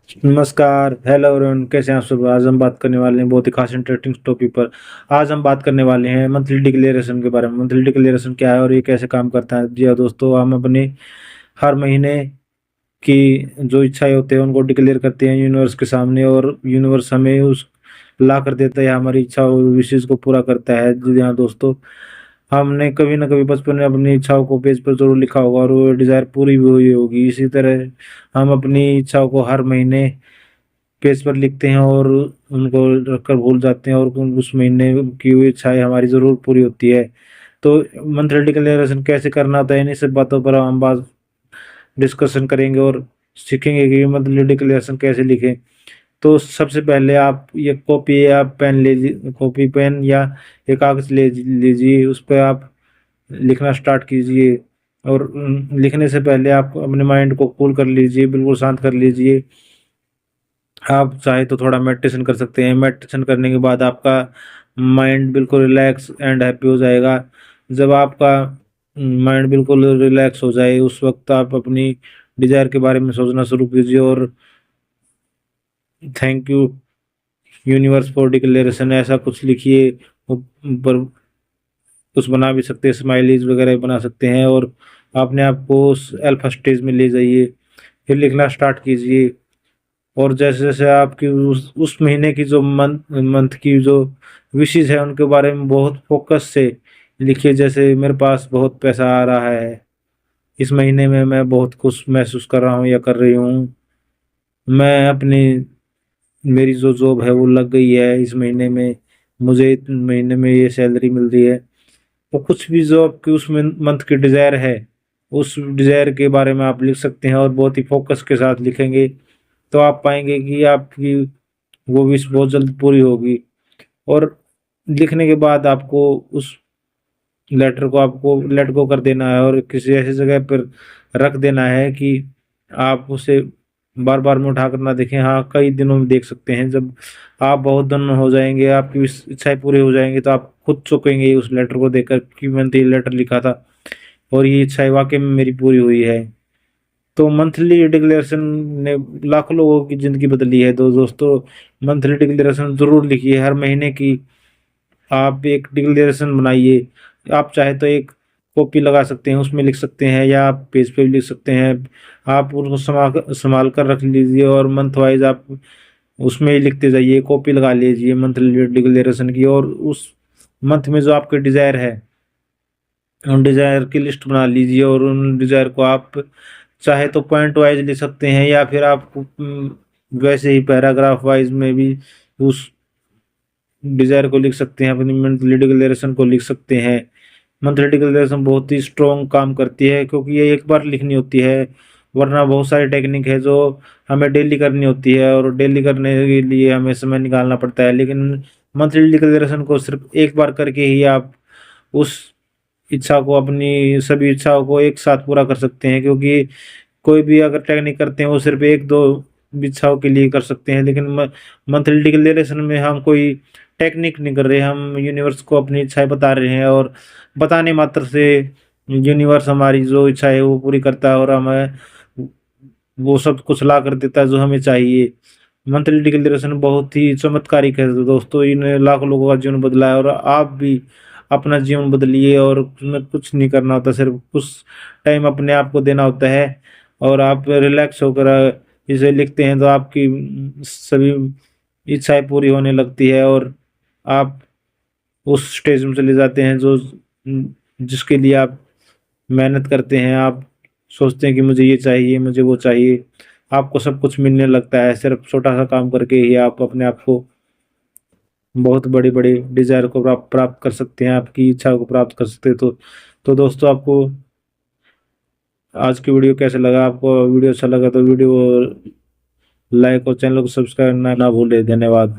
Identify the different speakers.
Speaker 1: नमस्कार, hello everyone, कैसे हैं आप सब? आज हम बात करने वाले हैं बहुत ही खास इंटरेस्टिंग टॉपिक पर। आज हम बात करने वाले हैं मंथली डिक्लेरेशन के बारे में। मंथली डिक्लेरेशन क्या है और ये कैसे काम करता है? जी हाँ दोस्तों, हम अपने हर महीने की जो इच्छाएं होते हैं उनको डिक्लेयर करते हैं यूनिवर्स के सामने, और यूनिवर्स हमें उस ला कर देता है, हमारी इच्छा और विशेष को पूरा करता है। जी हाँ दोस्तों, हमने कभी ना कभी बचपन में अपनी इच्छाओं को पेज पर जरूर लिखा होगा और वो डिजायर पूरी भी हुई होगी। इसी तरह हम अपनी इच्छाओं को हर महीने पेज पर लिखते हैं और उनको रखकर भूल जाते हैं, और उस महीने की हुई इच्छाएं हमारी जरूर पूरी होती है। तो मंथली डिक्लेरेशन कैसे करना होता है, इन्हीं सब बातों पर हम बात डिस्कशन करेंगे और सीखेंगे कि मंथली डिक्लेरेशन कैसे लिखें। तो सबसे पहले आप ये कॉपी या पेन लीजिए, कॉपी पेन या एक कागज ले लीजिए, उस पर आप लिखना स्टार्ट कीजिए। और लिखने से पहले आप अपने माइंड को कूल कर लीजिए, बिल्कुल शांत कर लीजिए। आप चाहे तो थोड़ा मेडिटेशन कर सकते हैं। मेडिटेशन करने के बाद आपका माइंड बिल्कुल रिलैक्स एंड हैप्पी हो जाएगा। जब आपका माइंड बिल्कुल रिलैक्स हो जाए उस वक्त आप अपनी डिजायर के बारे में सोचना शुरू कीजिए, और thank you universe for declaration ऐसा कुछ लिखिए। ऊपर कुछ बना भी सकते हैं, स्माइलीज वगैरह बना सकते हैं, और अपने आप को उस अल्फा स्टेज में ले जाइए। फिर लिखना स्टार्ट कीजिए, और जैसे जैसे आपकी उस महीने की जो मंथ मंथ की जो विशेष है उनके बारे में बहुत फोकस से लिखिए। जैसे मेरे पास बहुत पैसा आ रहा है, इस महीने में मैं बहुत खुश महसूस कर रहा हूँ या कर रही हूँ। मैं अपनी मेरी जो जॉब है वो लग गई है इस महीने में, मुझे इस महीने में ये सैलरी मिल रही है। तो कुछ भी जो आपकी उस मंथ की डिजायर है, उस डिजायर के बारे में आप लिख सकते हैं, और बहुत ही फोकस के साथ लिखेंगे तो आप पाएंगे कि आपकी वो विश बहुत जल्द पूरी होगी। और लिखने के बाद आपको उस लेटर को आपको लेट गो कर देना है और किसी ऐसी जगह पर रख देना है कि आप उसे बार बार में उठाकर ना देखें। हाँ, कई दिनों में देख सकते हैं। जब आप बहुत दिन हो जाएंगे, आपकी इच्छाएं पूरी हो जाएंगी, तो आप खुद चौंकेंगे उस लेटर को देखकर कि मैंने तो ये लेटर लिखा था और ये इच्छाएं वाकई में मेरी पूरी हुई है। तो मंथली डिक्लेरेशन ने लाखों लोगों की जिंदगी बदली है। तो दोस्तों, मंथली डिक्लेरेशन जरूर लिखिए हर महीने की। आप एक डिक्लेरेशन बनाइए। आप चाहे तो एक कॉपी लगा सकते हैं, उसमें लिख सकते हैं, या आप पेज पे भी लिख सकते हैं। आप उनको संभाल संभाल कर रख लीजिए, और मंथ वाइज आप उसमें ही लिखते जाइए। कॉपी लगा लीजिए मंथली डिक्लेरेशन की, और उस मंथ में जो आपके डिजायर है उन डिजायर की लिस्ट बना लीजिए, और उन डिजायर को आप चाहे तो पॉइंट वाइज लिख सकते हैं, या फिर आप वैसे ही पैराग्राफ वाइज में भी उस डिजायर को लिख सकते हैं, अपनी मंथली डिक्लेरेशन को लिख सकते हैं। मंथली डिक्लेरेशन बहुत ही स्ट्रॉन्ग काम करती है, क्योंकि ये एक बार लिखनी होती है, वरना बहुत सारी टेक्निक है जो हमें डेली करनी होती है, और डेली करने के लिए हमें समय निकालना पड़ता है। लेकिन मंथली डिक्लेरेशन को सिर्फ एक बार करके ही आप उस इच्छा को, अपनी सभी इच्छाओं को एक साथ पूरा कर सकते हैं। क्योंकि कोई भी अगर टेक्निक करते हैं वो सिर्फ एक दो इच्छाओं के लिए कर सकते हैं, लेकिन मंथली डिक्लेरेशन में हम कोई टेक्निक नहीं कर रहे, हम यूनिवर्स को अपनी इच्छाएं बता रहे हैं, और बताने मात्र से यूनिवर्स हमारी जो इच्छा है वो पूरी करता है, और हमें वो सब कुछ ला कर देता है जो हमें चाहिए। मंथली डिक्लेरेशन बहुत ही चमत्कारिक है। तो दोस्तों, इन लाखों लोगों का जीवन बदला है, और आप भी अपना जीवन बदलिए। और उसमें कुछ नहीं करना होता, सिर्फ कुछ टाइम अपने आप को देना होता है, और आप रिलैक्स होकर इसे लिखते हैं तो आपकी सभी इच्छाएं पूरी होने लगती है, और आप उस स्टेज में चले जाते हैं जो जिसके लिए आप मेहनत करते हैं। आप सोचते हैं कि मुझे ये चाहिए, मुझे वो चाहिए। आपको सब कुछ मिलने लगता है, सिर्फ छोटा सा काम करके ही आप अपने आप को बहुत बड़ी बड़ी डिजायर को प्राप्त कर सकते हैं, आपकी इच्छा को प्राप्त कर सकते हैं। तो दोस्तों, आपको आज की वीडियो कैसे लगा? आपको वीडियो अच्छा लगा तो वीडियो लाइक और चैनल को सब्सक्राइब करना ना भूलें। धन्यवाद।